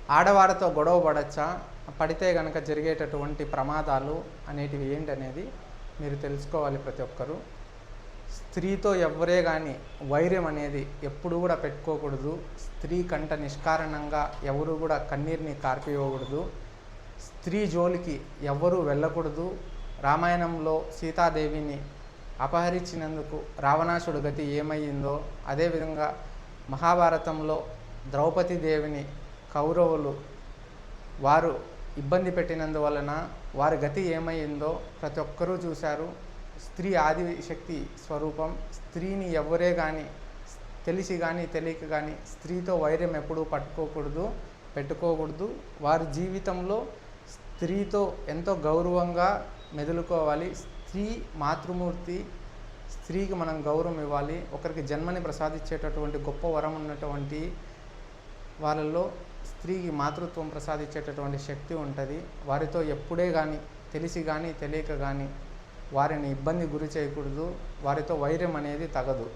ఆడవారితో గొడవ పడచ్చా? పడితే గనక జరిగేటటువంటి ప్రమాదాలు అనేటివి ఏంటనేది మీరు తెలుసుకోవాలి ప్రతి ఒక్కరు. స్త్రీతో ఎవ్వరే గాని వైర్యం అనేది ఎప్పుడు కూడా పెట్టుకోకూడదు. స్త్రీ కంట నిష్కారణంగా ఎవరు కూడా కన్నీరుని కార్పివ్వకూడదు. స్త్రీ జోలికి ఎవ్వరూ వెళ్ళకూడదు. రామాయణంలో సీతాదేవిని అపహరించినందుకు రావణాసుడి గతి ఏమయ్యిందో, అదేవిధంగా మహాభారతంలో ద్రౌపది దేవిని కౌరవులు వారు ఇబ్బంది పెట్టినందువలన వారి గతి ఏమయ్యిందో ప్రతి ఒక్కరూ చూశారు. స్త్రీ ఆదిశక్తి స్వరూపం. స్త్రీని ఎవరే కానీ తెలిసి కానీ తెలియక కానీ స్త్రీతో వైర్యం ఎప్పుడూ పెట్టుకోకూడదు. వారి జీవితంలో స్త్రీతో ఎంతో గౌరవంగా మెదులుకోవాలి. స్త్రీ మాతృమూర్తి. స్త్రీకి మనం గౌరవం ఇవ్వాలి. ఒకరికి జన్మని ప్రసాదించేటటువంటి గొప్ప వరం ఉన్నటువంటి వాళ్ళల్లో స్త్రీకి మాతృత్వం ప్రసాదించేటటువంటి శక్తి ఉంటుంది. వారితో ఎప్పుడే కానీ తెలిసి కానీ తెలియక కానీ వారిని ఇబ్బంది గురి చేయకూడదు. వారితో వైర్యం అనేది తగదు.